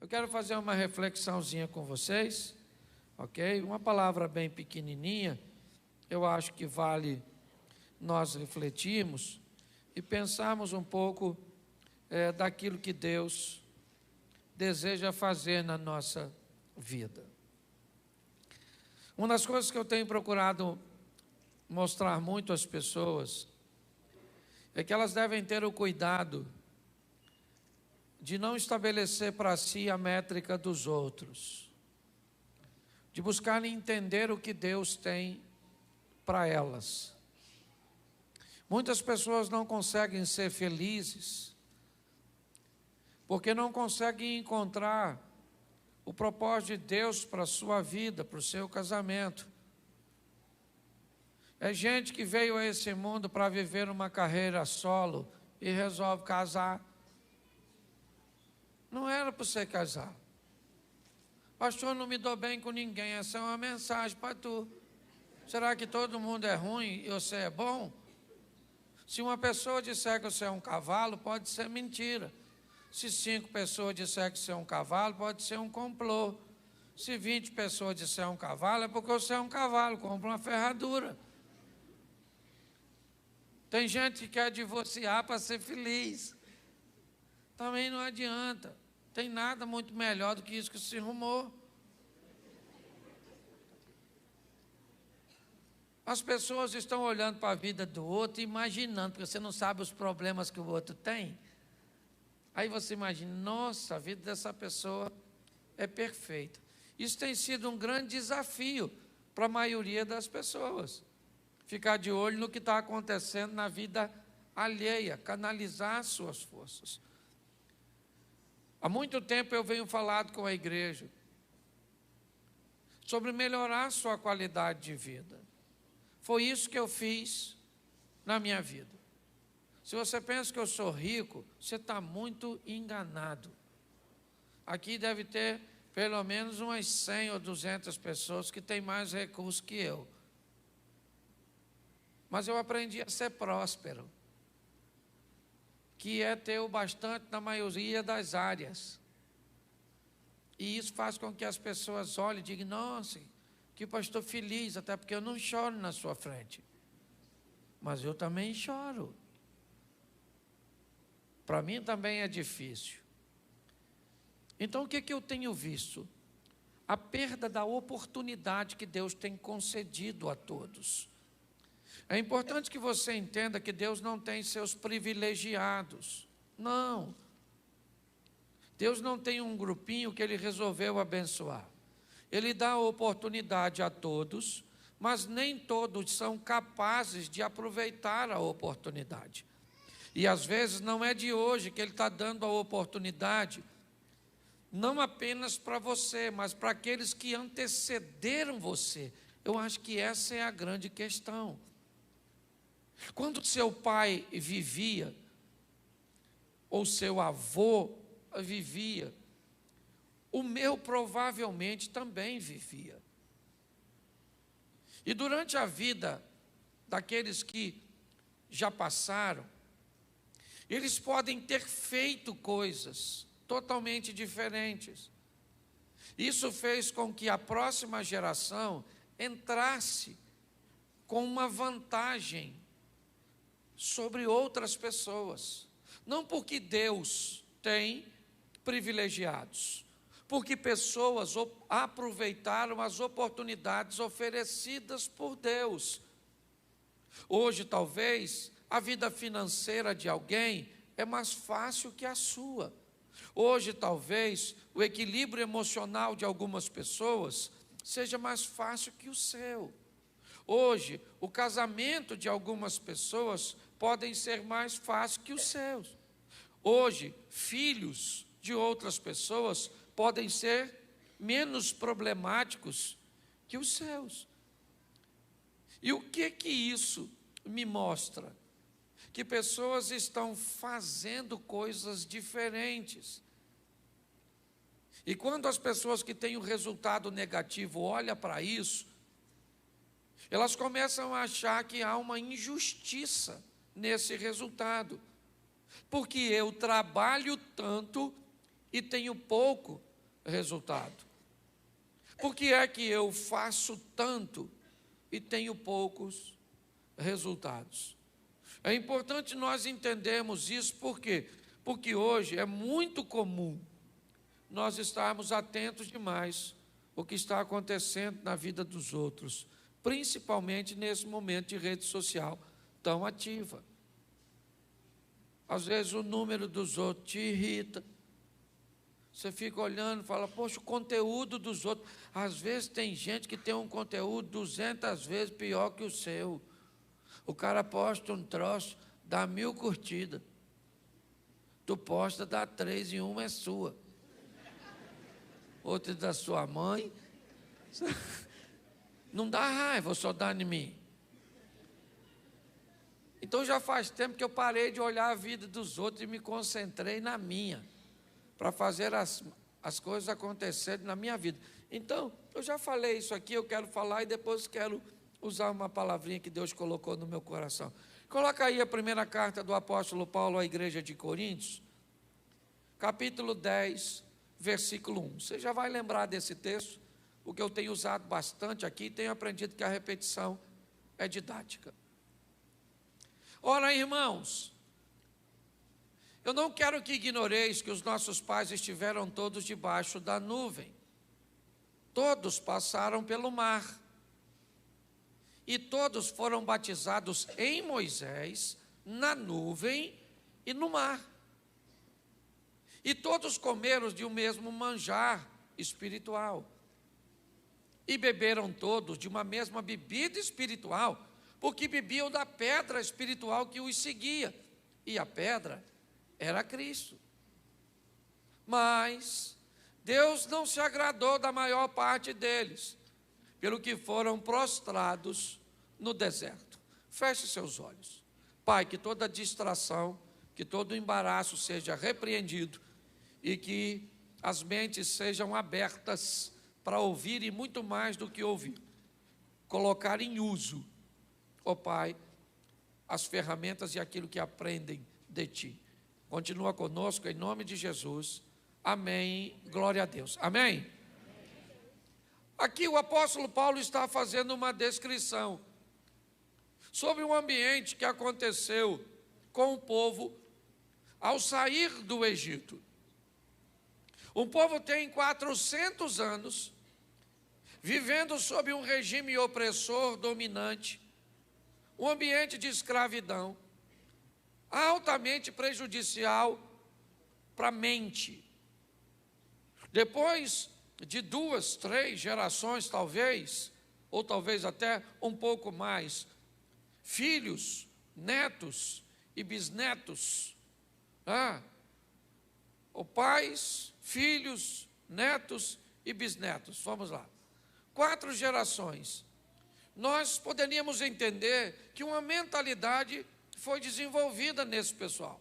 Eu quero fazer uma reflexãozinha com vocês, ok? Uma palavra bem pequenininha, eu acho que vale nós refletirmos e pensarmos um pouco daquilo que Deus deseja fazer na nossa vida. Uma das coisas que eu tenho procurado mostrar muito às pessoas é que elas devem ter o cuidado de não estabelecer para si a métrica dos outros, de buscar entender o que Deus tem para elas. Muitas pessoas não conseguem ser felizes porque não conseguem encontrar o propósito de Deus para a sua vida, para o seu casamento. É gente que veio a esse mundo para viver uma carreira solo e resolve casar. Não era para você casar. Pastor, não me dou bem com ninguém. Essa é uma mensagem para tu. Será que todo mundo é ruim e você é bom? Se uma pessoa disser que você é um cavalo, pode ser mentira. Se 5 pessoas disser que você é um cavalo, pode ser um complô. Se 20 pessoas disser um cavalo, é porque você é um cavalo, compra uma ferradura. Tem gente que quer divorciar para ser feliz. Também não adianta. Tem nada muito melhor do que isso que se arrumou. As pessoas estão olhando para a vida do outro e imaginando, porque você não sabe os problemas que o outro tem. Aí você imagina, nossa, a vida dessa pessoa é perfeita. Isso tem sido um grande desafio para a maioria das pessoas. Ficar de olho no que está acontecendo na vida alheia, canalizar suas forças. Há muito tempo eu venho falando com a igreja sobre melhorar sua qualidade de vida. Foi isso que eu fiz na minha vida. Se você pensa que eu sou rico, você está muito enganado. Aqui deve ter pelo menos umas 100 ou 200 pessoas que têm mais recursos que eu. Mas eu aprendi a ser próspero, que é ter o bastante na maioria das áreas. E isso faz com que as pessoas olhem e digam, nossa, que pastor feliz, até porque eu não choro na sua frente. Mas eu também choro. Para mim também é difícil. Então o que eu tenho visto? A perda da oportunidade que Deus tem concedido a todos. É importante que você entenda que Deus não tem seus privilegiados. Não. Deus não tem um grupinho que Ele resolveu abençoar. Ele dá a oportunidade a todos, mas nem todos são capazes de aproveitar a oportunidade. E às vezes não é de hoje que Ele está dando a oportunidade, não apenas para você, mas para aqueles que antecederam você. Eu acho que essa é a grande questão. Quando seu pai vivia, ou seu avô vivia, o meu provavelmente também vivia. E durante a vida daqueles que já passaram, eles podem ter feito coisas totalmente diferentes. Isso fez com que a próxima geração entrasse com uma vantagem sobre outras pessoas. Não porque Deus tem privilegiados, porque pessoas aproveitaram as oportunidades oferecidas por Deus. Hoje, talvez, a vida financeira de alguém é mais fácil que a sua. Hoje, talvez, o equilíbrio emocional de algumas pessoas seja mais fácil que o seu. Hoje, o casamento de algumas pessoas podem ser mais fácil que os seus. Hoje, filhos de outras pessoas podem ser menos problemáticos que os seus. E o que isso me mostra? Que pessoas estão fazendo coisas diferentes. E quando as pessoas que têm um resultado negativo olham para isso, elas começam a achar que há uma injustiça nesse resultado. Porque eu trabalho tanto e tenho pouco resultado? Por que é que eu faço tanto e tenho poucos resultados? É importante nós entendermos isso, por quê? Porque hoje é muito comum nós estarmos atentos demais ao que está acontecendo na vida dos outros, principalmente nesse momento de rede social tão ativa. Às vezes o número dos outros te irrita. Você fica olhando e fala, poxa, o conteúdo dos outros. Às vezes tem gente que tem um conteúdo 200 vezes pior que o seu. O cara posta um troço, dá 1000 curtidas. Tu posta, dá 3 e uma é sua. Outra é da sua mãe. Não dá raiva, só dá em mim. Então já faz tempo que eu parei de olhar a vida dos outros e me concentrei na minha, para fazer as coisas acontecerem na minha vida. Então, eu já falei isso aqui, eu quero falar e depois quero usar uma palavrinha que Deus colocou no meu coração. Coloca aí a primeira carta do apóstolo Paulo à igreja de Coríntios, capítulo 10, versículo 1. Você já vai lembrar desse texto, porque eu tenho usado bastante aqui e tenho aprendido que a repetição é didática. Ora, irmãos, eu não quero que ignoreis que os nossos pais estiveram todos debaixo da nuvem. Todos passaram pelo mar. E todos foram batizados em Moisés, na nuvem e no mar. E todos comeram de um mesmo manjar espiritual. E beberam todos de uma mesma bebida espiritual, porque bebiam da pedra espiritual que os seguia. E a pedra era Cristo. Mas Deus não se agradou da maior parte deles, pelo que foram prostrados no deserto. Feche seus olhos. Pai, que toda distração, que todo embaraço seja repreendido e que as mentes sejam abertas para ouvir e muito mais do que ouvir. Colocar em uso, ó Pai, as ferramentas e aquilo que aprendem de Ti. Continua conosco em nome de Jesus. Amém. Glória a Deus. Amém. Aqui o apóstolo Paulo está fazendo uma descrição sobre um ambiente que aconteceu com o povo ao sair do Egito. Um povo tem 400 anos vivendo sob um regime opressor dominante, um ambiente de escravidão, altamente prejudicial para a mente. Depois de 2, 3 gerações, talvez, ou talvez até um pouco mais, filhos, netos e bisnetos, ou pais, filhos, netos e bisnetos, vamos lá, 4 gerações, nós poderíamos entender que uma mentalidade foi desenvolvida nesse pessoal,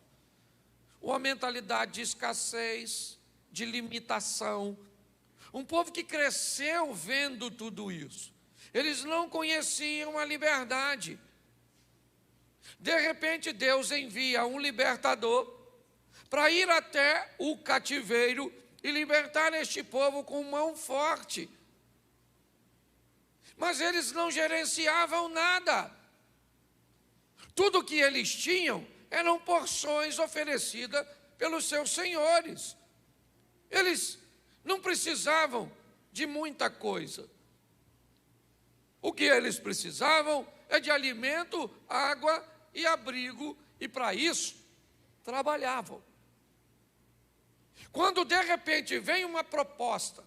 uma mentalidade de escassez, de limitação, um povo que cresceu vendo tudo isso. Eles não conheciam a liberdade. De repente, Deus envia um libertador para ir até o cativeiro e libertar este povo com mão forte. Mas eles não gerenciavam nada. Tudo que eles tinham eram porções oferecidas pelos seus senhores. Eles não precisavam de muita coisa. O que eles precisavam é de alimento, água e abrigo, e para isso trabalhavam. Quando de repente vem uma proposta,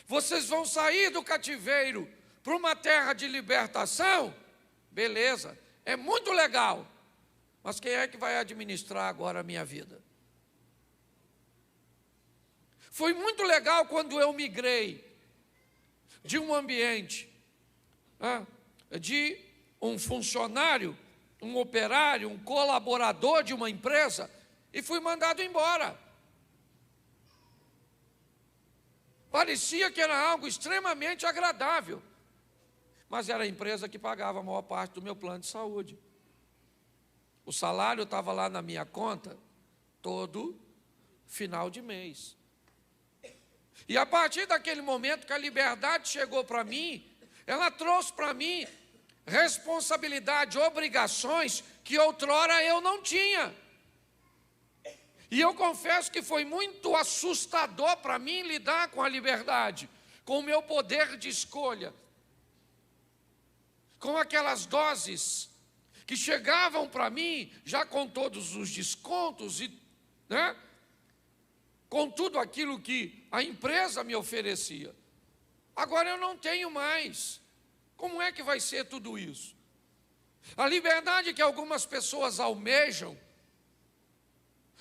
vocês vão sair do cativeiro para uma terra de libertação, beleza, é muito legal, mas quem é que vai administrar agora a minha vida? Foi muito legal quando eu migrei de um ambiente, de um funcionário, um operário, um colaborador de uma empresa, e fui mandado embora. Parecia que era algo extremamente agradável, mas era a empresa que pagava a maior parte do meu plano de saúde. O salário estava lá na minha conta todo final de mês. E a partir daquele momento que a liberdade chegou para mim, ela trouxe para mim responsabilidade, obrigações que outrora eu não tinha. E eu confesso que foi muito assustador para mim lidar com a liberdade, com o meu poder de escolha, com aquelas doses que chegavam para mim, já com todos os descontos, né? Com tudo aquilo que a empresa me oferecia. Agora eu não tenho mais. Como é que vai ser tudo isso? A liberdade que algumas pessoas almejam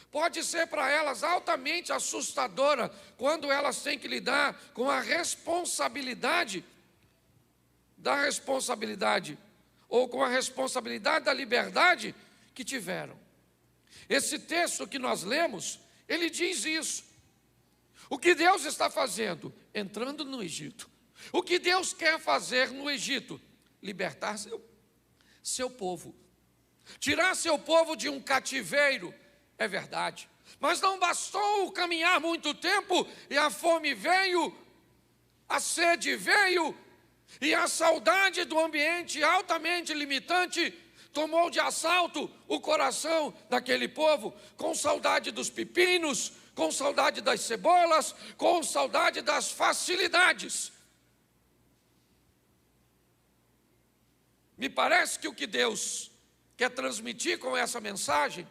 pode ser para elas altamente assustadora quando elas têm que lidar com a responsabilidade ou com a responsabilidade da liberdade que tiveram. Esse texto que nós lemos, ele diz isso. O que Deus está fazendo? Entrando no Egito. O que Deus quer fazer no Egito? Libertar seu povo. Tirar seu povo de um cativeiro, é verdade. Mas não bastou caminhar muito tempo e a fome veio, a sede veio, e a saudade do ambiente altamente limitante tomou de assalto o coração daquele povo, com saudade dos pepinos, com saudade das cebolas, com saudade das facilidades. Me parece que o que Deus quer transmitir com essa mensagem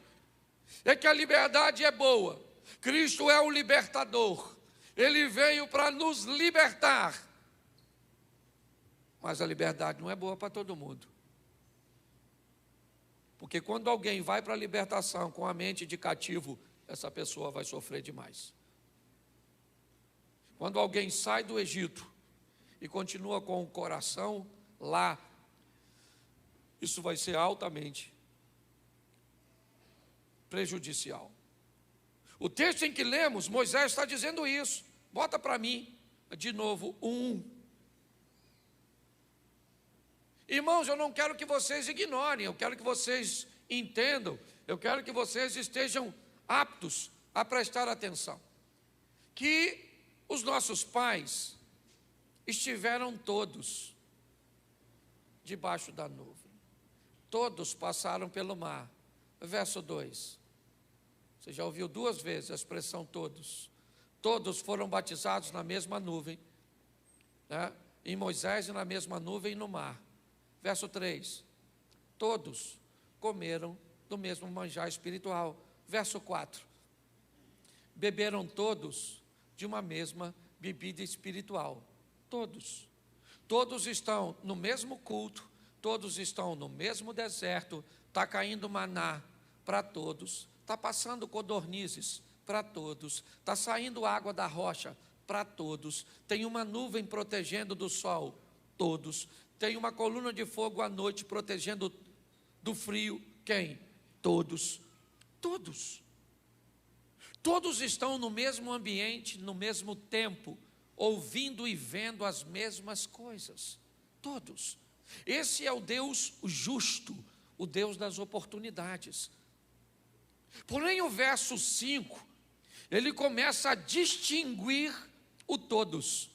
é que a liberdade é boa. Cristo é o libertador. Ele veio para nos libertar. Mas a liberdade não é boa para todo mundo. Porque quando alguém vai para a libertação com a mente de cativo, essa pessoa vai sofrer demais. Quando alguém sai do Egito e continua com o coração lá, isso vai ser altamente prejudicial. O texto em que lemos, Moisés está dizendo isso. Bota para mim, de novo, 1. Irmãos, eu não quero que vocês ignorem, eu quero que vocês entendam, eu quero que vocês estejam aptos a prestar atenção. Que os nossos pais estiveram todos debaixo da nuvem. Todos passaram pelo mar. Verso 2. Você já ouviu 2 vezes a expressão todos. Todos foram batizados na mesma nuvem, né? Em Moisés e na mesma nuvem no mar. Verso 3. Todos comeram do mesmo manjar espiritual. Verso 4. Beberam todos de uma mesma bebida espiritual. Todos. Todos estão no mesmo culto, todos estão no mesmo deserto, está caindo maná para todos, está passando codornizes para todos, está saindo água da rocha para todos, tem uma nuvem protegendo do sol, todos, tem uma coluna de fogo à noite protegendo do frio, quem? Todos, todos. Todos estão no mesmo ambiente, no mesmo tempo, ouvindo e vendo as mesmas coisas, todos. Esse é o Deus justo, o Deus das oportunidades. Porém, o verso 5, ele começa a distinguir o todos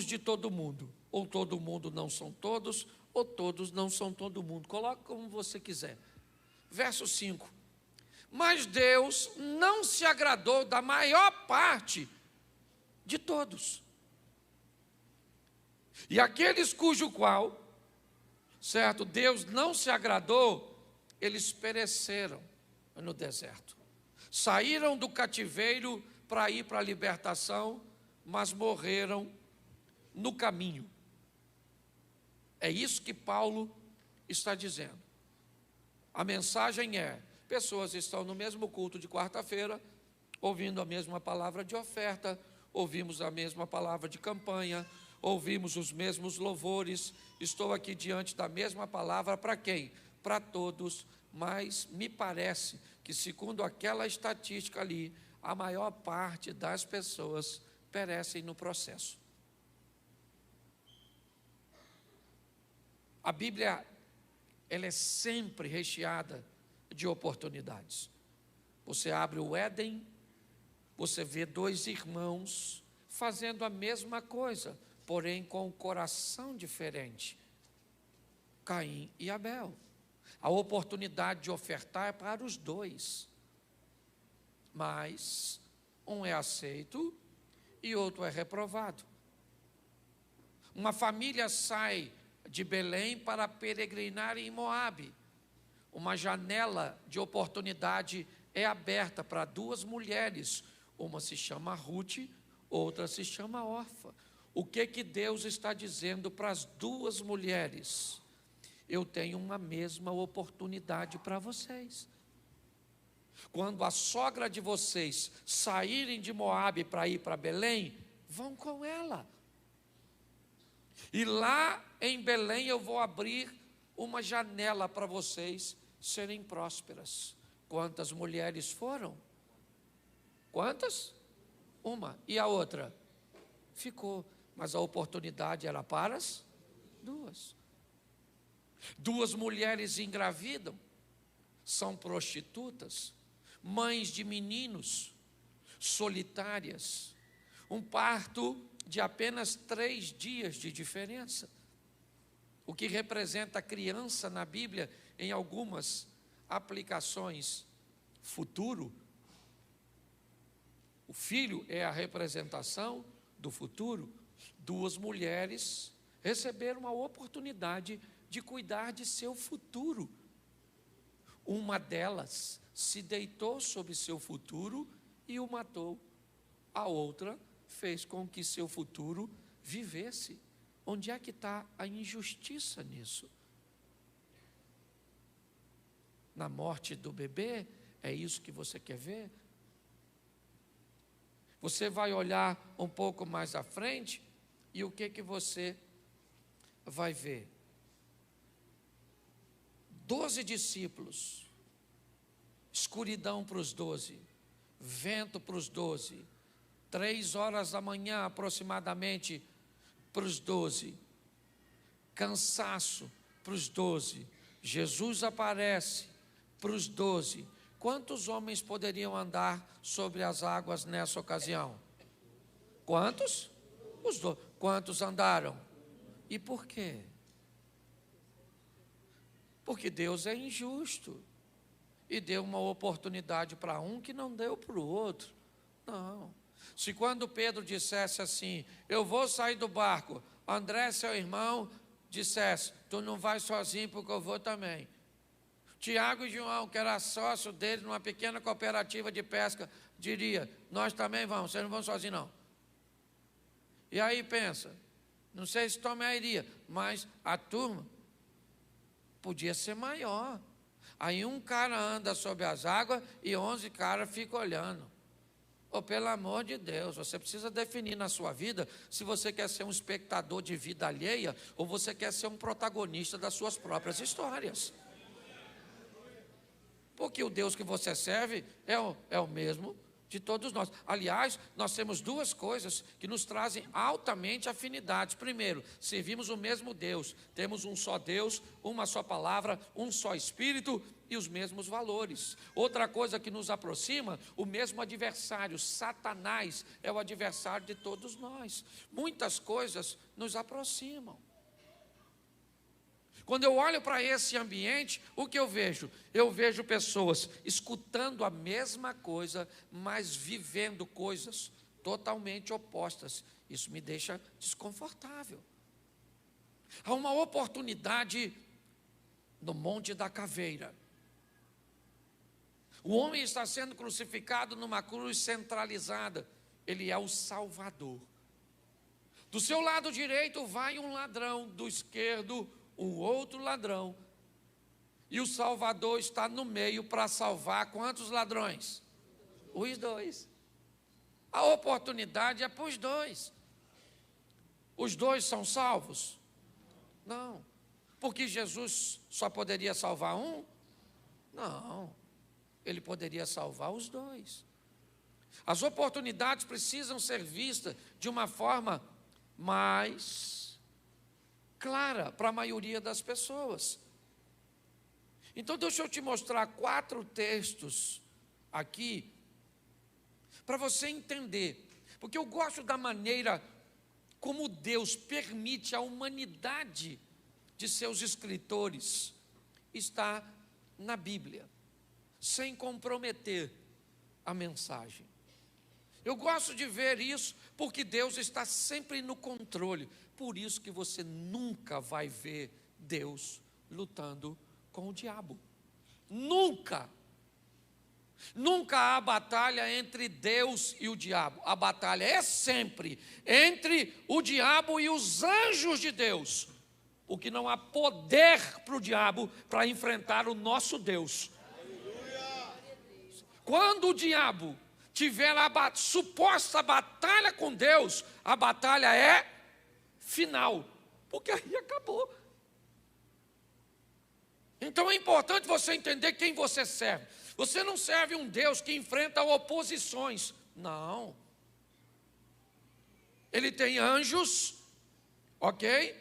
de todo mundo. Ou todo mundo não são todos, ou todos não são todo mundo. Coloque como você quiser. Verso 5. Mas Deus não se agradou da maior parte de todos. E aqueles cujo qual, certo, Deus não se agradou, eles pereceram no deserto. Saíram do cativeiro para ir para a libertação, mas morreram no caminho. É isso que Paulo está dizendo. A mensagem é: pessoas estão no mesmo culto de quarta-feira, ouvindo a mesma palavra de oferta, ouvimos a mesma palavra de campanha, ouvimos os mesmos louvores, estou aqui diante da mesma palavra para quem? Para todos, mas me parece que, segundo aquela estatística ali, a maior parte das pessoas perecem no processo. A Bíblia, ela é sempre recheada de oportunidades. Você abre o Éden, você vê dois irmãos fazendo a mesma coisa, porém com um coração diferente. Caim e Abel. A oportunidade de ofertar é para os dois, mas um é aceito e outro é reprovado. Uma família sai de Belém para peregrinar em Moabe. Uma janela de oportunidade é aberta para duas mulheres. Uma se chama Ruth, outra se chama Orfa. O que Deus está dizendo para as duas mulheres? Eu tenho uma mesma oportunidade para vocês. Quando a sogra de vocês saírem de Moabe para ir para Belém, vão com ela. E lá em Belém eu vou abrir uma janela para vocês serem prósperas. Quantas mulheres foram? Quantas? Uma. E a outra? Ficou. Mas a oportunidade era para as duas. Duas mulheres engravidam, são prostitutas, mães de meninos, solitárias. Um parto de apenas 3 dias de diferença. O que representa a criança na Bíblia, em algumas aplicações, futuro. O filho é a representação do futuro. Duas mulheres receberam a oportunidade de cuidar de seu futuro. Uma delas se deitou sobre seu futuro e o matou. A outra fez com que seu futuro vivesse. Onde é que está a injustiça nisso? Na morte do bebê? É isso que você quer ver? Você vai olhar um pouco mais à frente e o que você vai ver? 12 discípulos, escuridão para os 12, vento para os 12, 3 horas da manhã aproximadamente para os 12, cansaço para os 12, Jesus aparece para os 12. Quantos homens poderiam andar sobre as águas nessa ocasião? Quantos? Os 12. Quantos andaram? E por quê? Porque Deus é injusto e deu uma oportunidade para um que não deu para o outro. Não. Se quando Pedro dissesse assim, eu vou sair do barco, André, seu irmão, dissesse, tu não vai sozinho porque eu vou também. Tiago e João, que era sócio dele numa pequena cooperativa de pesca, diria, nós também vamos, vocês não vão sozinhos não. E aí pensa, não sei se Tomé iria, mas a turma podia ser maior. Aí um cara anda sobre as águas e 11 caras ficam olhando. Oh, pelo amor de Deus, você precisa definir na sua vida se você quer ser um espectador de vida alheia ou você quer ser um protagonista das suas próprias histórias. Porque o Deus que você serve é o mesmo de todos nós. Aliás, nós temos 2 coisas que nos trazem altamente afinidades. Primeiro, servimos o mesmo Deus, temos um só Deus, uma só palavra, um só Espírito e os mesmos valores. Outra coisa que nos aproxima, o mesmo adversário, Satanás é o adversário de todos nós. Muitas coisas nos aproximam. Quando eu olho para esse ambiente, o que eu vejo? Eu vejo pessoas escutando a mesma coisa, mas vivendo coisas totalmente opostas. Isso me deixa desconfortável. Há uma oportunidade no Monte da Caveira. O homem está sendo crucificado numa cruz centralizada. Ele é o Salvador. Do seu lado direito vai um ladrão, do esquerdo um outro ladrão, e o Salvador está no meio para salvar quantos ladrões? Os 2. A oportunidade é para os 2. Os 2 são salvos? Não. Porque Jesus só poderia salvar um? Não. Ele poderia salvar os 2. As oportunidades precisam ser vistas de uma forma mais clara para a maioria das pessoas. Então deixa eu te mostrar 4 textos aqui para você entender, porque eu gosto da maneira como Deus permite a humanidade de seus escritores estar na Bíblia, sem comprometer a mensagem. Eu gosto de ver isso, porque Deus está sempre no controle. Por isso que você nunca vai ver Deus lutando com o diabo. Nunca. Nunca há batalha entre Deus e o diabo. A batalha é sempre entre o diabo e os anjos de Deus. Porque não há poder para o diabo para enfrentar o nosso Deus. Quando o diabo tiver a suposta batalha com Deus, a batalha é final, porque aí acabou. Então é importante você entender quem você serve. Você não serve um Deus que enfrenta oposições, não. Ele tem anjos, ok?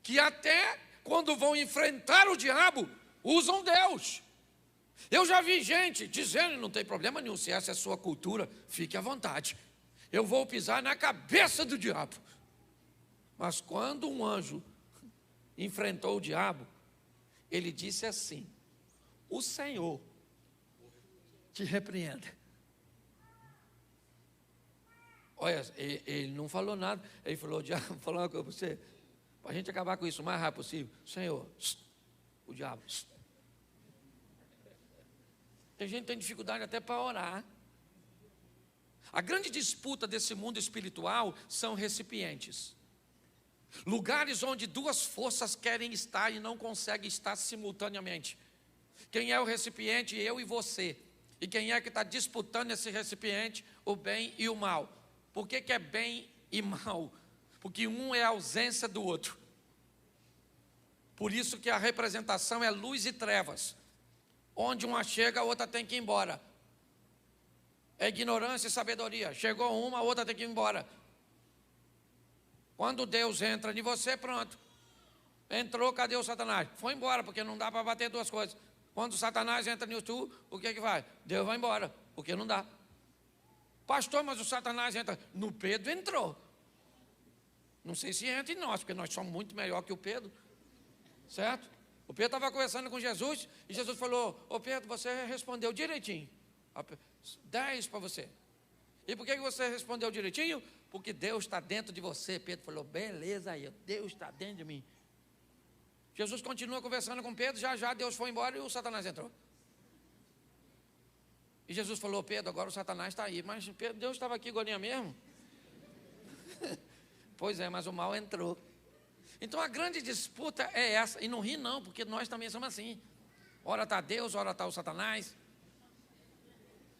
Que até quando vão enfrentar o diabo, usam Deus. Eu já vi gente dizendo, não tem problema nenhum, se essa é a sua cultura, fique à vontade. Eu vou pisar na cabeça do diabo. Mas quando um anjo enfrentou o diabo, ele disse assim: o Senhor te repreenda. Olha, ele não falou nada. Ele falou: diabo, vou falar uma coisa para você, para a gente acabar com isso o mais rápido possível. Senhor, o diabo. Tem gente que tem dificuldade até para orar. A grande disputa desse mundo espiritual são recipientes. Lugares onde duas forças querem estar e não conseguem estar simultaneamente. Quem é o recipiente? Eu e você. E quem é que está disputando esse recipiente? O bem e o mal. Por que é bem e mal? Porque um é a ausência do outro. Por isso que a representação é luz e trevas. Onde uma chega, a outra tem que ir embora. É ignorância e sabedoria. Chegou uma, a outra tem que ir embora. Quando Deus entra em você, pronto. Entrou, cadê o Satanás? Foi embora, porque não dá para bater duas coisas. Quando o Satanás entra em tu, o que vai? Deus vai embora, porque não dá. Pastor, mas o Satanás entra. No Pedro entrou. Não sei se entra em nós, porque nós somos muito melhor que o Pedro. Certo? O Pedro estava conversando com Jesus, e Jesus falou: ô Pedro, você respondeu direitinho. 10 para você. E por que você respondeu direitinho? Porque Deus está dentro de você. Pedro falou: beleza aí, Deus está dentro de mim. Jesus continua conversando com Pedro, já Deus foi embora e o Satanás entrou. E Jesus falou: Pedro, agora o Satanás está aí. Mas Pedro, Deus estava aqui agora mesmo? Pois é, mas o mal entrou. Então a grande disputa é essa. E não ri não, porque nós também somos assim. Ora está Deus, ora está o Satanás.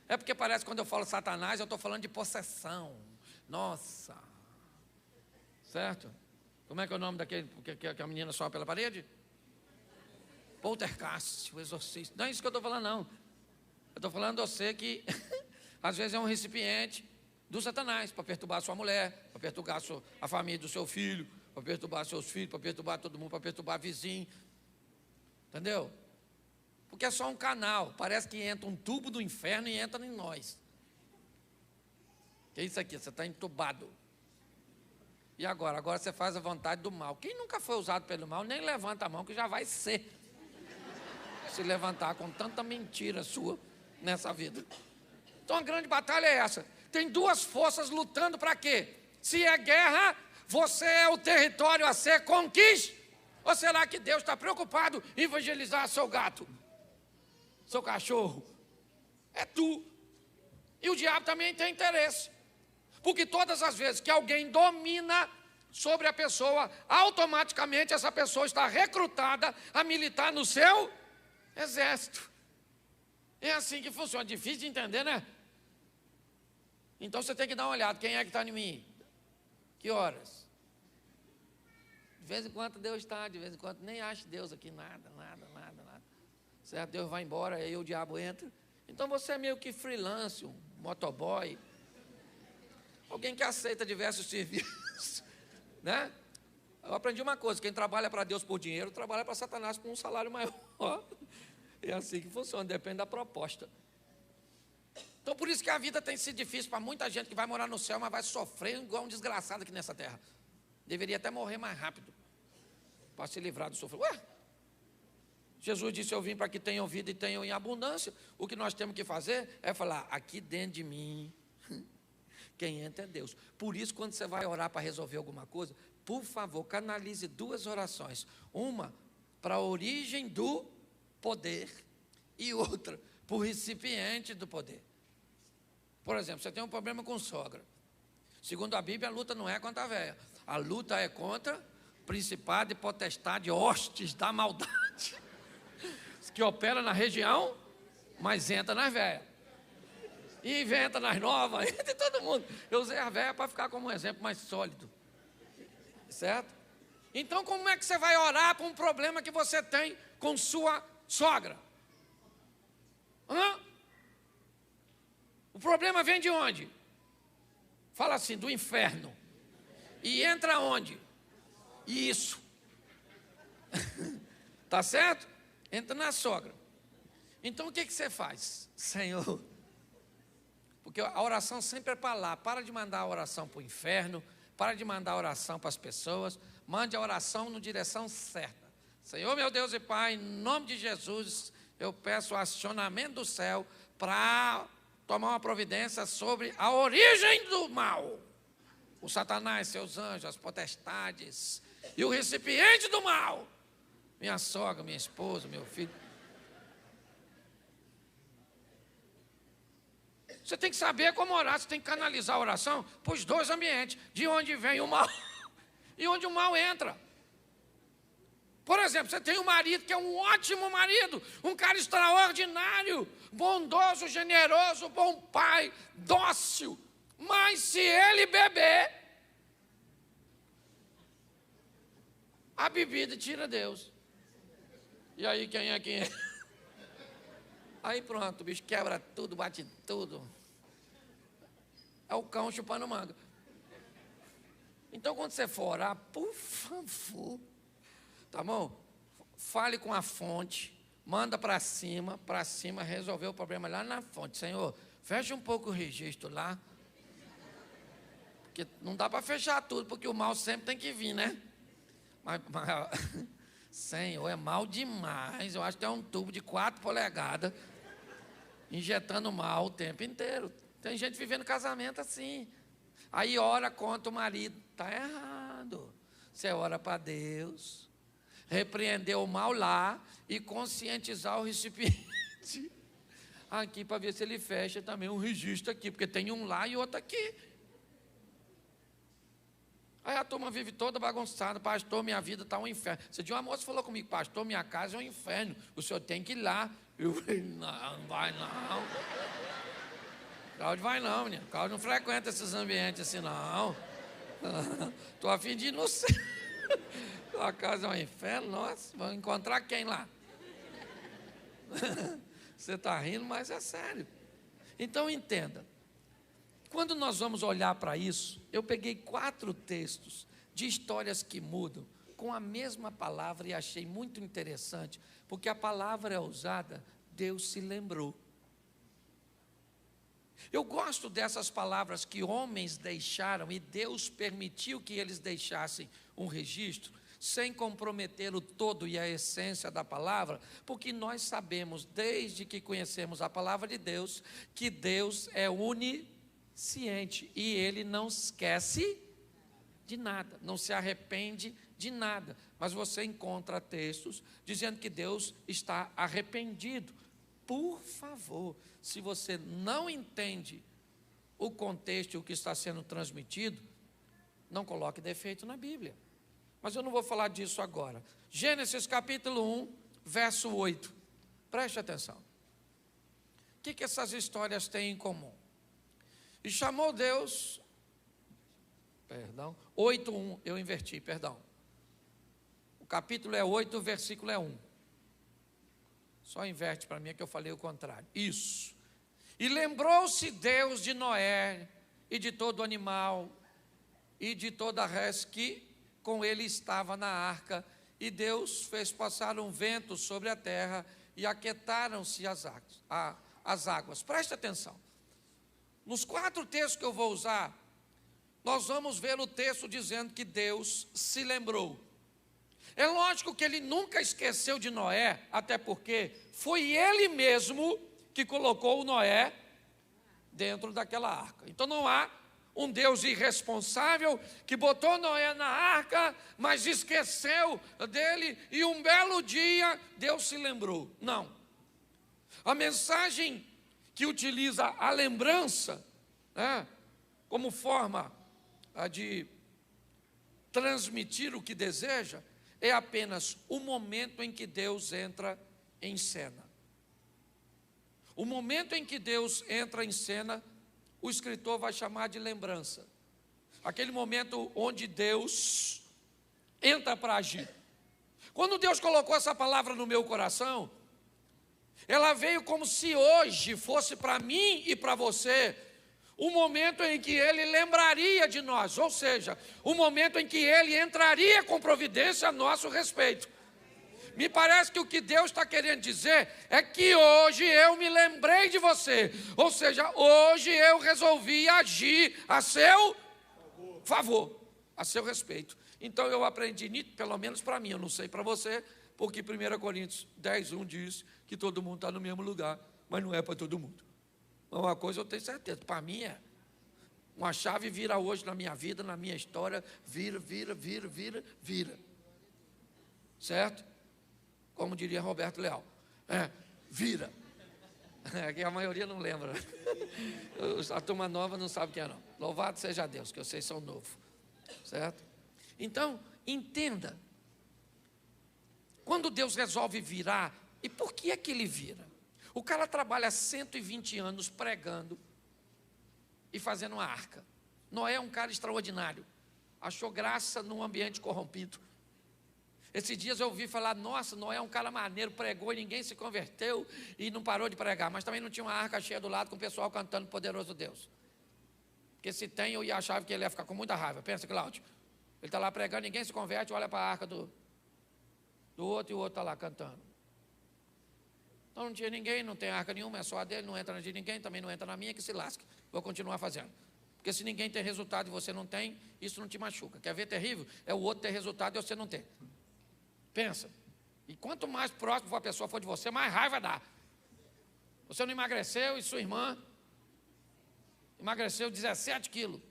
É porque parece que quando eu falo Satanás, eu estou falando de possessão. Nossa. Certo? Como é que é o nome daquele que a menina sobe pela parede? Poltergeist, o exorcista. Não é isso que eu estou falando, não. Eu estou falando a você que às vezes é um recipiente do Satanás, para perturbar a sua mulher, para perturbar a família do seu filho, para perturbar seus filhos, para perturbar todo mundo, para perturbar vizinho. Entendeu? Porque é só um canal. Parece que entra um tubo do inferno e entra em nós. Que é isso aqui? Você está entubado. E agora? Agora você faz a vontade do mal. Quem nunca foi usado pelo mal, nem levanta a mão, que já vai ser. Se levantar com tanta mentira sua nessa vida. Então a grande batalha é essa. Tem duas forças lutando para quê? Se é guerra, você é o território a ser conquistado. Ou será que Deus está preocupado em evangelizar seu gato? Seu cachorro? É tu. E o diabo também tem interesse. Porque todas as vezes que alguém domina sobre a pessoa, automaticamente essa pessoa está recrutada a militar no seu exército. É assim que funciona. Difícil de entender, né? Então você tem que dar uma olhada. Quem é que está em mim? Que horas? De vez em quando Deus está, de vez em quando nem acha Deus aqui, nada. Certo? Deus vai embora, aí o diabo entra. Então você é meio que freelance, um motoboy. Alguém que aceita diversos serviços. Né? Eu aprendi uma coisa: quem trabalha para Deus por dinheiro, trabalha para Satanás por um salário maior. É assim que funciona, depende da proposta. Então, por isso que a vida tem sido difícil para muita gente que vai morar no céu, mas vai sofrer igual um desgraçado aqui nessa terra. Deveria até morrer mais rápido, para se livrar do sofrimento. Ué, Jesus disse, eu vim para que tenham vida e tenham em abundância. O que nós temos que fazer é falar, aqui dentro de mim, quem entra é Deus. Por isso, quando você vai orar para resolver alguma coisa, por favor, canalize 2 orações. Uma para a origem do poder e outra para o recipiente do poder. Por exemplo, você tem um problema com sogra. Segundo a Bíblia, a luta não é contra a véia. A luta é contra principado e potestade, hostes da maldade, que opera na região, mas entra nas velhas. E inventa nas novas, entra em todo mundo. Eu usei a velha para ficar como um exemplo mais sólido. Certo? Então, como é que você vai orar para um problema que você tem com sua sogra? O problema vem de onde? Fala assim, do inferno. E entra onde? Isso. Tá certo? Entra na sogra. Então o que você faz? Senhor, porque a oração sempre é para lá. Para de mandar a oração para o inferno, para de mandar a oração para as pessoas, mande a oração na direção certa. Senhor, meu Deus e Pai, em nome de Jesus, eu peço o acionamento do céu para tomar uma providência sobre a origem do mal. O Satanás, seus anjos, as potestades e o recipiente do mal. Minha sogra, minha esposa, meu filho. Você tem que saber como orar, você tem que canalizar a oração para os 2 ambientes, de onde vem o mal e onde o mal entra. Por exemplo, você tem um marido que é um ótimo marido, um cara extraordinário, bondoso, generoso, bom pai, dócil, mas se ele beber, a bebida tira Deus. E aí quem é quem é? Aí pronto, o bicho quebra tudo, bate tudo. É o cão chupando manga. Então quando você for orar, por favor, tá bom? Fale com a fonte, manda para cima resolver o problema lá na fonte. Senhor, fecha um pouco o registro lá, porque não dá para fechar tudo, porque o mal sempre tem que vir, né? Mas Senhor, é mal demais. Eu acho que é um tubo de 4 polegadas, injetando mal o tempo inteiro. Tem gente vivendo casamento assim. Aí ora contra o marido. Está errado. Você ora para Deus, repreender o mal lá e conscientizar o recipiente aqui para ver se ele fecha também um registro aqui, porque tem um lá e outro aqui. Aí a turma vive toda bagunçada, pastor, minha vida está um inferno. Esse dia uma moça falou comigo, pastor, minha casa é um inferno, o senhor tem que ir lá. Eu falei, não vai não. Cláudio vai não, menino. Cláudio não frequenta esses ambientes assim não. Estou a fim de ir no céu. Tua casa é um inferno, nossa, vamos encontrar quem lá? Você está rindo, mas é sério. Então entenda. Quando nós vamos olhar para isso, eu peguei 4 textos de histórias que mudam com a mesma palavra e achei muito interessante, porque a palavra é usada, Deus se lembrou. Eu gosto dessas palavras que homens deixaram e Deus permitiu que eles deixassem um registro, sem comprometer o todo e a essência da palavra, porque nós sabemos, desde que conhecemos a palavra de Deus, que Deus é onisciente e Ele não esquece de nada, não se arrepende de nada. Mas você encontra textos dizendo que Deus está arrependido. Por favor, se você não entende o contexto e o que está sendo transmitido, não coloque defeito na Bíblia. Mas eu não vou falar disso agora. Gênesis capítulo 1, verso 8. Preste atenção. O que essas histórias têm em comum? E chamou Deus, 8:1, eu inverti, perdão. O capítulo é 8, o versículo é 1. Só inverte para mim, que eu falei o contrário. Isso. E lembrou-se Deus de Noé, e de todo animal, e de toda a res que com ele estava na arca, e Deus fez passar um vento sobre a terra, e aquietaram-se as águas. Preste atenção. Nos 4 textos que eu vou usar, nós vamos ver o texto dizendo que Deus se lembrou. É lógico que ele nunca esqueceu de Noé, até porque foi ele mesmo que colocou o Noé dentro daquela arca. Então não há um Deus irresponsável que botou Noé na arca, mas esqueceu dele e um belo dia Deus se lembrou. Não. A mensagem que utiliza a lembrança, né, como forma de transmitir o que deseja, é apenas o momento em que Deus entra em cena. O momento em que Deus entra em cena, o escritor vai chamar de lembrança. Aquele momento onde Deus entra para agir. Quando Deus colocou essa palavra no meu coração, ela veio como se hoje fosse para mim e para você o momento em que Ele lembraria de nós, ou seja, o momento em que Ele entraria com providência a nosso respeito. Me parece que o que Deus está querendo dizer é que hoje eu me lembrei de você, ou seja, hoje eu resolvi agir a seu favor, a seu respeito. Então eu aprendi, pelo menos para mim, eu não sei para você, porque 1 Coríntios 10:1 diz que todo mundo está no mesmo lugar, mas não é para todo mundo. Uma coisa eu tenho certeza, para mim é. Uma chave vira hoje na minha vida, na minha história, vira. Certo? Como diria Roberto Leal, vira. Que a maioria não lembra. A turma nova não sabe quem é não. Louvado seja Deus, que vocês são novos. Certo? Então, entenda. Quando Deus resolve virar, e por que é que Ele vira? O cara trabalha 120 anos pregando e fazendo uma arca. Noé é um cara extraordinário. Achou graça num ambiente corrompido. Esses dias eu ouvi falar, nossa, Noé é um cara maneiro, pregou e ninguém se converteu e não parou de pregar. Mas também não tinha uma arca cheia do lado com o pessoal cantando Poderoso Deus. Porque se tem, eu ia achar que ele ia ficar com muita raiva. Pensa, Cláudio. Ele está lá pregando, ninguém se converte, olha para a arca do outro e o outro está lá cantando. Então não tinha ninguém, não tem arca nenhuma, é só a dele, não entra na de ninguém, também não entra na minha, que se lasque. Vou continuar fazendo. Porque se ninguém tem resultado e você não tem, isso não te machuca. Quer ver terrível? É o outro ter resultado e você não ter. Pensa. E quanto mais próximo a pessoa for de você, mais raiva dá. Você não emagreceu e sua irmã emagreceu 17 quilos.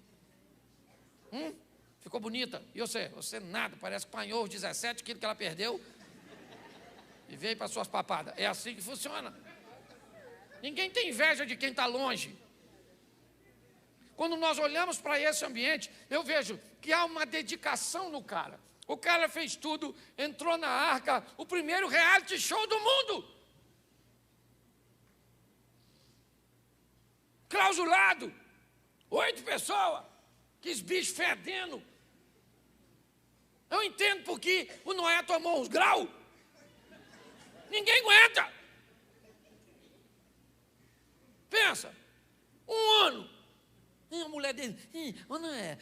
Ficou bonita. E você? Você nada, parece que apanhou os 17 quilos que ela perdeu e veio para suas papadas. É assim que funciona. Ninguém tem inveja de quem está longe. Quando nós olhamos para esse ambiente, eu vejo que há uma dedicação no cara. O cara fez tudo, entrou na arca, o primeiro reality show do mundo. Clausulado, 8 pessoas, que bichos fedendo. Eu entendo porque o Noé tomou uns graus. Ninguém aguenta. Pensa, 1 ano. E a mulher dele, Noé,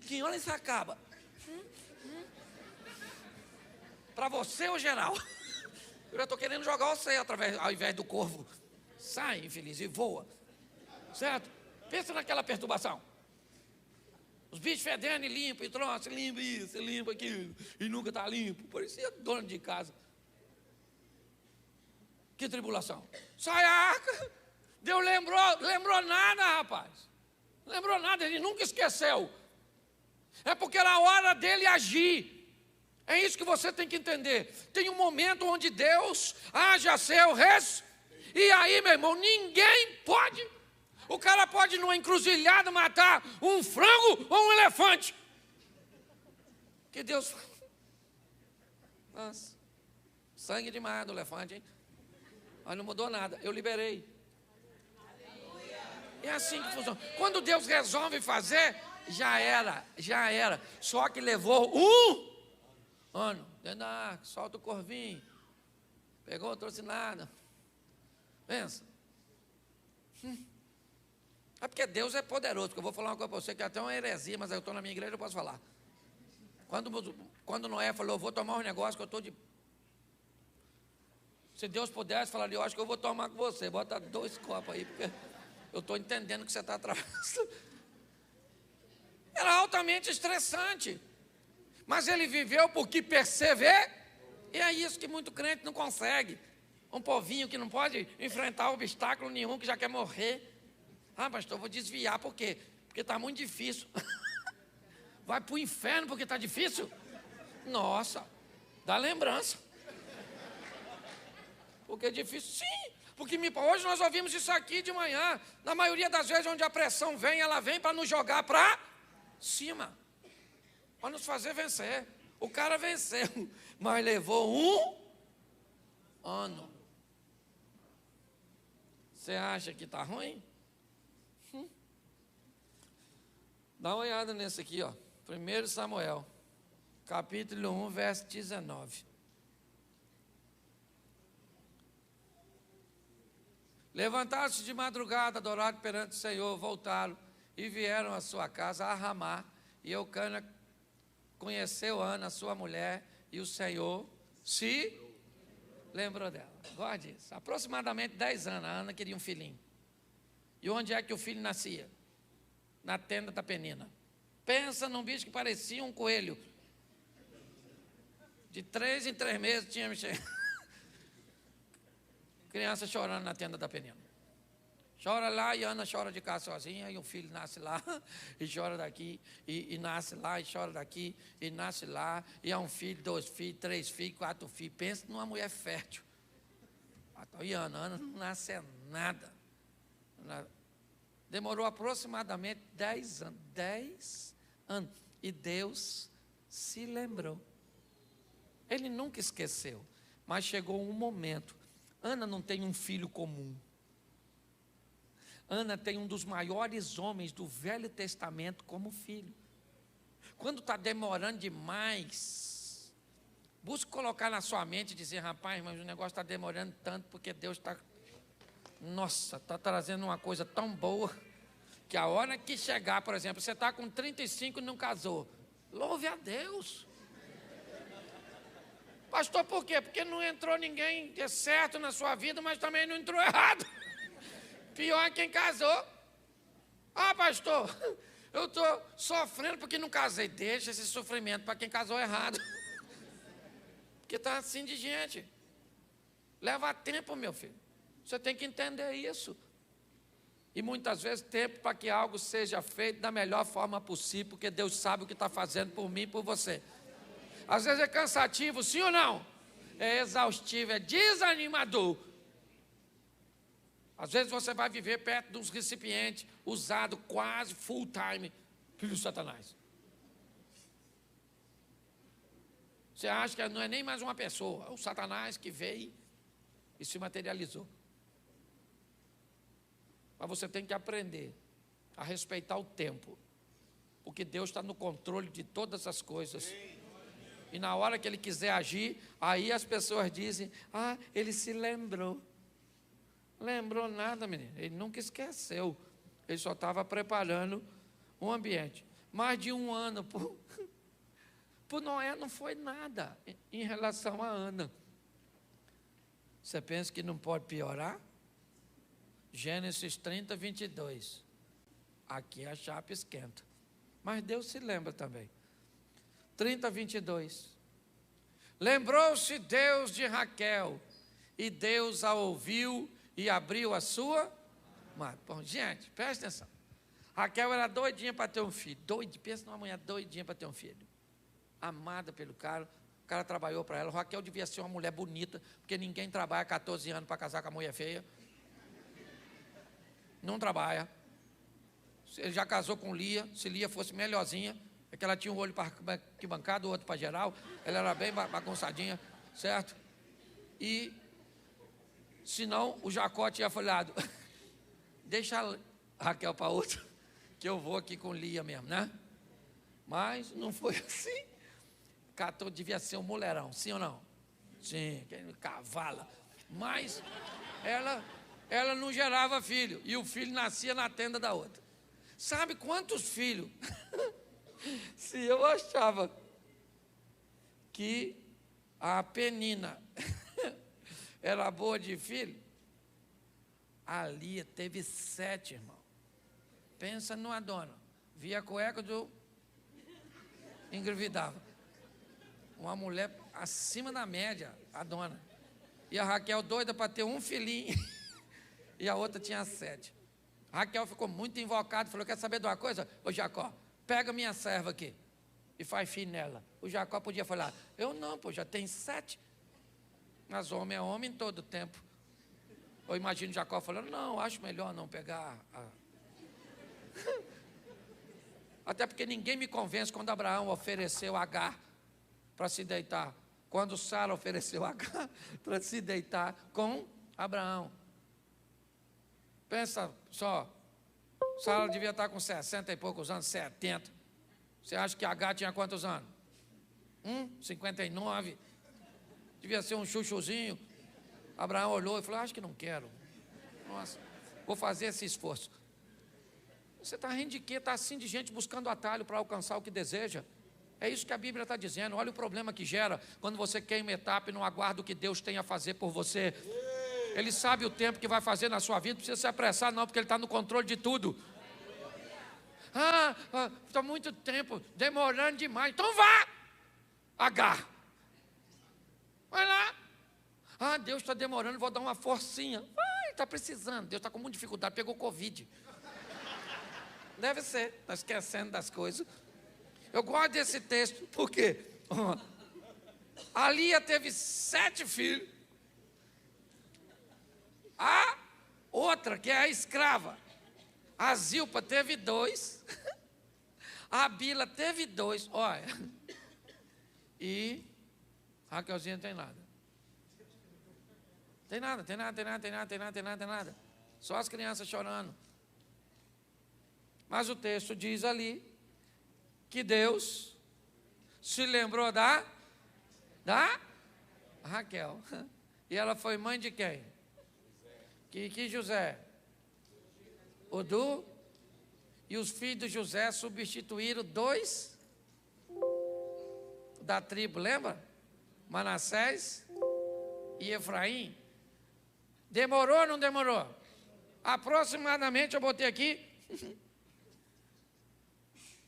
quem olha isso acaba. Para você ou geral? Eu já estou querendo jogar você ao invés do corvo. Sai, infeliz, e voa. Certo? Pensa naquela perturbação. Os bichos fedendo e limpo, e troço, limpa isso, limpa aquilo. E nunca está limpo. Parecia dono de casa. Que tribulação. Sai a arca. Deus lembrou nada, rapaz. Lembrou nada, ele nunca esqueceu. É porque era a hora dele agir. É isso que você tem que entender. Tem um momento onde Deus age a seu res. E aí, meu irmão, ninguém pode. O cara pode numa encruzilhada matar um frango ou um elefante. Que Deus. Nossa, sangue demais do elefante, hein? Mas não mudou nada, eu liberei. É assim que funciona. Quando Deus resolve fazer, já era. Só que levou 1 ano, dentro da arca, solta o corvinho. Pegou, trouxe nada. Pensa. É porque Deus é poderoso. Porque eu vou falar uma coisa para você que é até uma heresia, mas eu estou na minha igreja, eu posso falar. Quando Noé falou, eu vou tomar um negócio que eu estou de... Se Deus pudesse, falaria, eu acho que eu vou tomar com você. Bota 2 copos aí, porque eu estou entendendo que você está atravessando. Era altamente estressante. Mas ele viveu porque perseverou. E é isso que muito crente não consegue. Um povinho que não pode enfrentar obstáculo nenhum, que já quer morrer. Ah, pastor, eu vou desviar, por quê? Porque está muito difícil. Vai para o inferno porque está difícil? Nossa, dá lembrança. Porque é difícil? Sim, porque hoje nós ouvimos isso aqui de manhã. Na maioria das vezes onde a pressão vem, ela vem para nos jogar para cima. Para nos fazer vencer. O cara venceu, mas levou um ano. Você acha que está ruim? Dá uma olhada nesse aqui, ó. 1 Samuel, capítulo 1, verso 19. Levantaram-se de madrugada, adoraram perante o Senhor, voltaram e vieram à sua casa a Ramá. E Eucana conheceu Ana, sua mulher, e o Senhor se lembrou dela. Guarde isso. Aproximadamente 10 anos, a Ana queria um filhinho. E onde é que o filho nascia? Na tenda da Penina. Pensa num bicho que parecia um coelho. De 3 em 3 meses tinha criança chorando na tenda da Penina. Chora lá e Ana chora de casa sozinha, e o filho nasce lá, e chora daqui, e nasce lá, e chora daqui, e nasce lá, e é um filho, 2 filhos, 3 filhos, 4 filhos. Pensa numa mulher fértil. E Ana não nasce nada. Demorou aproximadamente 10 anos. 10 anos. E Deus se lembrou. Ele nunca esqueceu. Mas chegou um momento. Ana não tem um filho comum. Ana tem um dos maiores homens do Velho Testamento como filho. Quando está demorando demais, busque colocar na sua mente e dizer: rapaz, mas o negócio está demorando tanto porque Deus está... Nossa, está trazendo uma coisa tão boa, que a hora que chegar, por exemplo, você está com 35 e não casou. Louve a Deus. Pastor, por quê? Porque não entrou ninguém certo na sua vida, mas também não entrou errado. Pior é quem casou. Ah, pastor, eu estou sofrendo porque não casei. Deixa esse sofrimento para quem casou errado. Porque está assim de gente. Leva tempo, meu filho. Você tem que entender isso. E muitas vezes tempo para que algo seja feito da melhor forma possível, porque Deus sabe o que está fazendo por mim e por você. Às vezes é cansativo, sim ou não? É exaustivo, é desanimador. Às vezes você vai viver perto de uns recipientes usados quase full time pelo Satanás. Você acha que não é nem mais uma pessoa, é o Satanás que veio e se materializou. Mas você tem que aprender a respeitar o tempo, porque Deus está no controle de todas as coisas. E na hora que Ele quiser agir, aí as pessoas dizem: ah, Ele se lembrou. Lembrou nada, menino. Ele nunca esqueceu. Ele só estava preparando um ambiente. Mais de um ano por Noé não foi nada em relação a Ana. Você pensa que não pode piorar? Gênesis 30, 22. Aqui a chapa esquenta. Mas Deus se lembra também. 30, 22. Lembrou-se Deus de Raquel, e Deus a ouviu e abriu a sua mão. Bom, gente, presta atenção. Raquel era doidinha para ter um filho. Pensa numa mulher doidinha para ter um filho. Amada pelo cara. O cara trabalhou para ela. Raquel devia ser uma mulher bonita, porque ninguém trabalha 14 anos para casar com a mulher feia. Não trabalha. Ele já casou com Lia. Se Lia fosse melhorzinha, é que ela tinha um olho para arquibancada, o outro para geral. Ela era bem bagunçadinha, certo? E, senão, o Jacó tinha falado: deixa a Raquel para outra, que eu vou aqui com Lia mesmo, né? Mas não foi assim. Catou, devia ser um mulherão, sim ou não? Sim, cavala. Mas ela não gerava filho, e o filho nascia na tenda da outra. Sabe quantos filhos? Se eu achava que a Penina era boa de filho, A Lia teve 7, irmão. Pensa numa dona. Via a cueca do... engravidava. Uma mulher acima da média, a dona. E a Raquel doida para ter um filhinho. E a outra tinha 7. A Raquel ficou muito invocada, falou, quer saber de uma coisa? Ô Jacó, pega minha serva aqui e faz filho nela. O Jacó podia falar, eu não, pô, já tem 7. Mas homem é homem todo tempo. Eu imagino Jacó falando, não, acho melhor não pegar a... Até porque ninguém me convence quando Abraão ofereceu Agar para se deitar. Quando Sara ofereceu Agar para se deitar com Abraão. Pensa só, Sara devia estar com 60 e poucos anos, 70. Você acha que Agar tinha quantos anos? 59. Devia ser um chuchuzinho. Abraão olhou e falou, acho que não quero. Nossa, vou fazer esse esforço. Você está rindo de quê? Está assim de gente buscando atalho para alcançar o que deseja. É isso que a Bíblia está dizendo. Olha o problema que gera quando você queima etapa e não aguarda o que Deus tem a fazer por você. Ele sabe o tempo que vai fazer na sua vida, não precisa se apressar não, porque Ele está no controle de tudo. Está muito tempo, demorando demais. Então vá, Agar. Vai lá. Deus está demorando, vou dar uma forcinha. Vai, está precisando. Deus está com muita dificuldade, pegou Covid. Deve ser, está esquecendo das coisas. Eu gosto desse texto, porque a Lia teve 7 filhos. A outra, que é a escrava, a Zilpa teve 2. A Bila teve 2. Olha. E Raquelzinha não tem nada. Tem nada. Só as crianças chorando. Mas o texto diz ali que Deus se lembrou da Raquel. E ela foi mãe de quem? Que José? E os filhos de José substituíram 2 da tribo, lembra? Manassés e Efraim. Demorou ou não demorou? Aproximadamente, eu botei aqui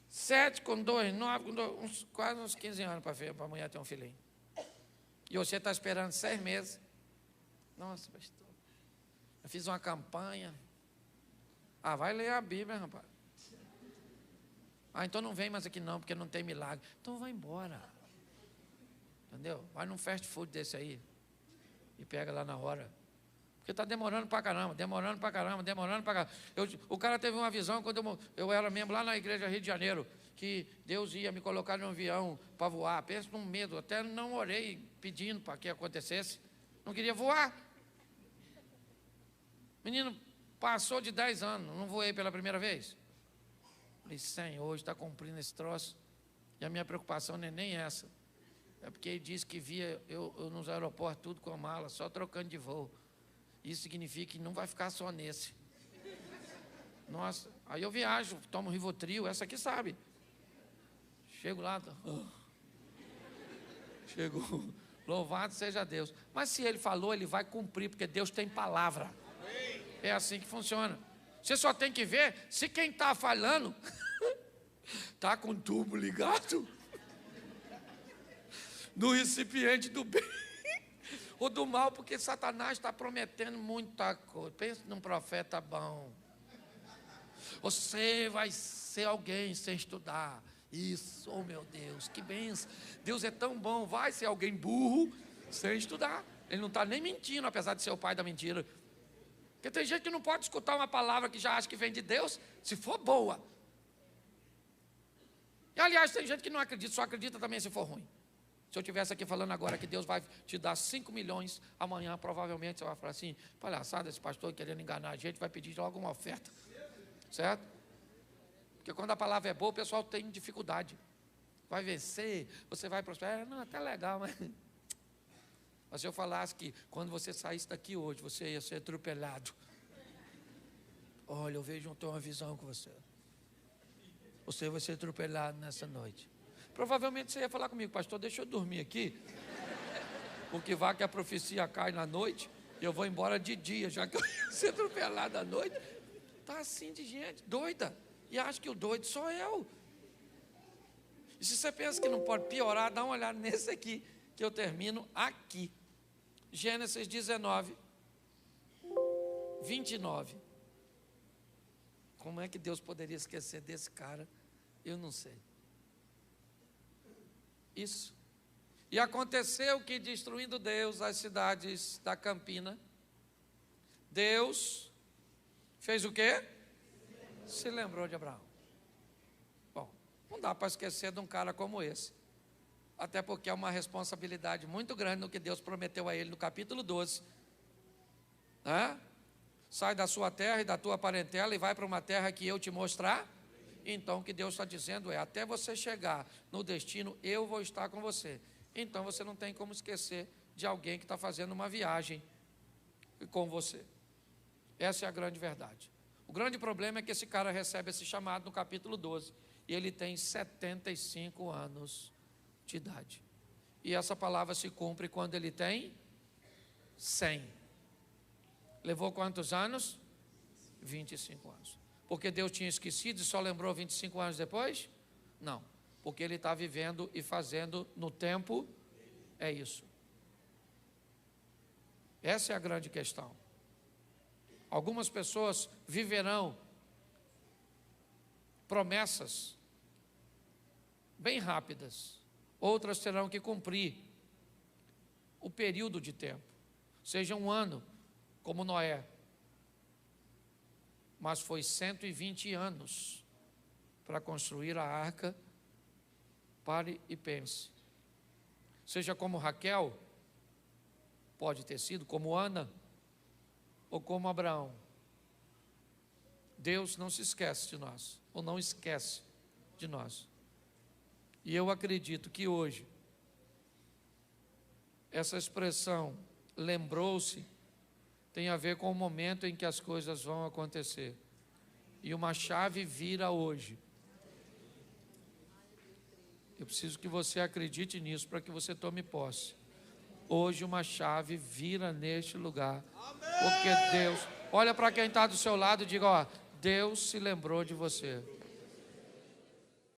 7 com 2, 9 com 2, quase uns 15 anos para a mulher ter um filhinho. E você está esperando 6 meses. Nossa, pastor, eu fiz uma campanha. Vai ler a Bíblia, rapaz. Então não vem mais aqui não, porque não tem milagre. Então vai embora. Entendeu? Vai num fast food desse aí e pega lá na hora. Porque está demorando para caramba. O cara teve uma visão quando eu era mesmo lá na igreja Rio de Janeiro, que Deus ia me colocar num avião para voar. Pensa num medo, até não orei pedindo para que acontecesse. Não queria voar. Menino, passou de 10 anos, não voei pela primeira vez. Falei, Senhor, hoje está cumprindo esse troço. E a minha preocupação não é nem essa. É porque ele disse que via eu nos aeroportos tudo com a mala, só trocando de voo. Isso significa que não vai ficar só nesse. Nossa, aí eu viajo, tomo Rivotril, essa aqui sabe. Chego lá, chego, louvado seja Deus. Mas se Ele falou, Ele vai cumprir, porque Deus tem palavra. É assim que funciona. Você só tem que ver se quem está falando está com o tubo ligado no recipiente do bem ou do mal, porque Satanás está prometendo muita coisa. Pensa num profeta bom. Você vai ser alguém sem estudar. Isso, oh meu Deus, que bênção. Deus é tão bom, vai ser alguém burro sem estudar. Ele não está nem mentindo, apesar de ser o pai da mentira. Porque tem gente que não pode escutar uma palavra que já acha que vem de Deus, se for boa. E aliás, tem gente que não acredita, só acredita também se for ruim. Se eu estivesse aqui falando agora que Deus vai te dar 5 milhões, amanhã provavelmente você vai falar assim, palhaçada, esse pastor querendo enganar a gente, vai pedir logo uma oferta. Certo? Porque quando a palavra é boa, o pessoal tem dificuldade. Vai vencer, você vai prosperar. Não, até legal, mas se eu falasse que quando você saísse daqui hoje, você ia ser atropelado. Olha, eu vejo uma visão com você. Você vai ser atropelado nessa noite. Provavelmente você ia falar comigo, pastor, deixa eu dormir aqui. Porque vai que a profecia cai na noite, Eu vou embora de dia, já que eu ia ser atropelado à noite. Está assim de gente, doida. E acha que o doido sou eu. E se você pensa que não pode piorar, dá uma olhada nesse aqui, que eu termino aqui. Gênesis 19, 29. Como é que Deus poderia esquecer desse cara? Eu não sei. Isso. E aconteceu que, destruindo Deus as cidades da Campina, Deus fez o quê? Se lembrou de Abraão. Bom, não dá para esquecer de um cara como esse. Até porque é uma responsabilidade muito grande no que Deus prometeu a ele no capítulo 12. Sai da sua terra e da tua parentela e vai para uma terra que eu te mostrar. Então o que Deus está dizendo é, até você chegar no destino, eu vou estar com você. Então você não tem como esquecer de alguém que está fazendo uma viagem com você. Essa é a grande verdade. O grande problema é que esse cara recebe esse chamado no capítulo 12 e ele tem 75 anos de idade. E essa palavra se cumpre quando ele tem 100. Levou quantos anos? 25 anos. Porque Deus tinha esquecido e só lembrou 25 anos depois? Não, porque ele está vivendo e fazendo no tempo, é isso. Essa é a grande questão. Algumas pessoas viverão promessas bem rápidas, outras terão que cumprir o período de tempo, seja um ano, como Noé, mas foi 120 anos para construir a arca. Pare e pense. Seja como Raquel, pode ter sido como Ana, ou como Abraão. Deus não se esquece de nós, ou não esquece de nós. E eu acredito que hoje, essa expressão, lembrou-se, tem a ver com o momento em que as coisas vão acontecer. E uma chave vira hoje. Eu preciso que você acredite nisso para que você tome posse. Hoje uma chave vira neste lugar. Porque Deus, olha para quem está do seu lado e diga, ó, Deus se lembrou de você.